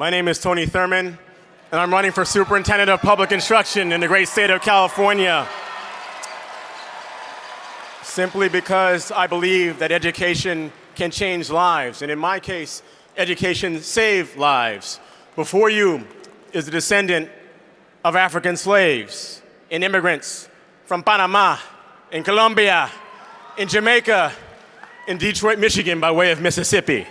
My name is Tony Thurmond, and I'm running for Superintendent of Public Instruction in the great state of California. Simply because I believe that education can change lives, and in my case, education saved lives. Before you is a descendant of African slaves and immigrants from Panama, in Colombia, in Jamaica, in Detroit, Michigan, by way of Mississippi.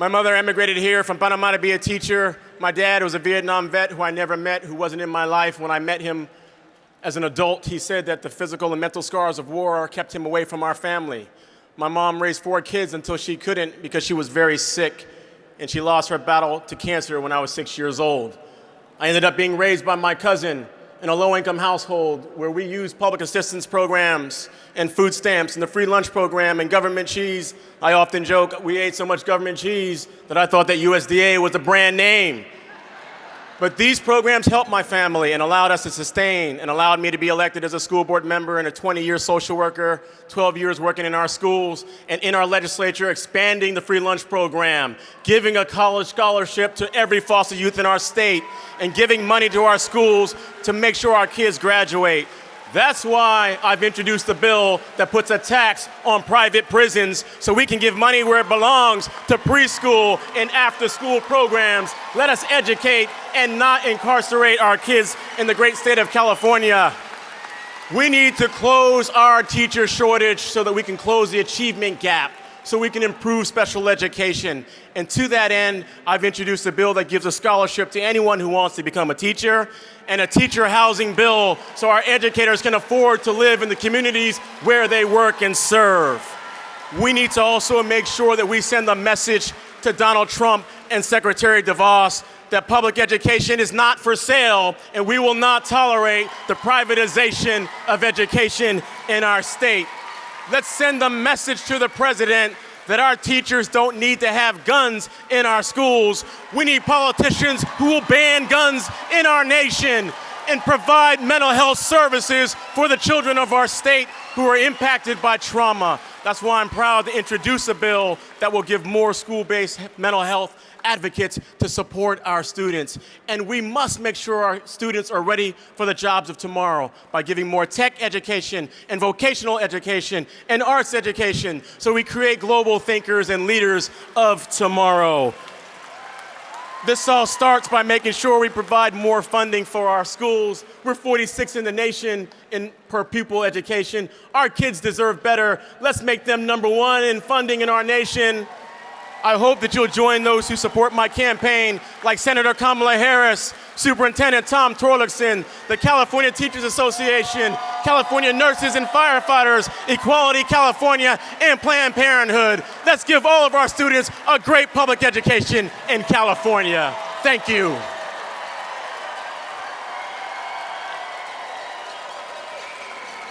My mother emigrated here from Panama to be a teacher. My dad was a Vietnam vet who I never met, who wasn't in my life. When I met him as an adult, he said that the physical and mental scars of war kept him away from our family. My mom raised 4 kids until she couldn't because she was very sick, and she lost her battle to cancer when I was 6 years old. I ended up being raised by my cousin in a low-income household where we used public assistance programs and food stamps and the free lunch program and government cheese. I often joke we ate so much government cheese that I thought that USDA was a brand name. But these programs helped my family and allowed us to sustain and allowed me to be elected as a school board member and a 20-year social worker, 12 years working in our schools and in our legislature, expanding the free lunch program, giving a college scholarship to every foster youth in our state, and giving money to our schools to make sure our kids graduate. That's why I've introduced a bill that puts a tax on private prisons so we can give money where it belongs to preschool and after-school programs. Let us educate and not incarcerate our kids in the great state of California. We need to close our teacher shortage so that we can close the achievement gap, so we can improve special education. And to that end, I've introduced a bill that gives a scholarship to anyone who wants to become a teacher, and a teacher housing bill so our educators can afford to live in the communities where they work and serve. We need to also make sure that we send a message to Donald Trump and Secretary DeVos that public education is not for sale, and we will not tolerate the privatization of education in our state. Let's send a message to the president that our teachers don't need to have guns in our schools. We need politicians who will ban guns in our nation and provide mental health services for the children of our state who are impacted by trauma. That's why I'm proud to introduce a bill that will give more school-based mental health advocates to support our students. And we must make sure our students are ready for the jobs of tomorrow by giving more tech education and vocational education and arts education so we create global thinkers and leaders of tomorrow. This all starts by making sure we provide more funding for our schools. We're 46 in the nation in per pupil education. Our kids deserve better. Let's make them #1 in funding in our nation. I hope that you'll join those who support my campaign, like Senator Kamala Harris, Superintendent Tom Torlakson, the California Teachers Association, California Nurses and Firefighters, Equality California, and Planned Parenthood. Let's give all of our students a great public education in California. Thank you.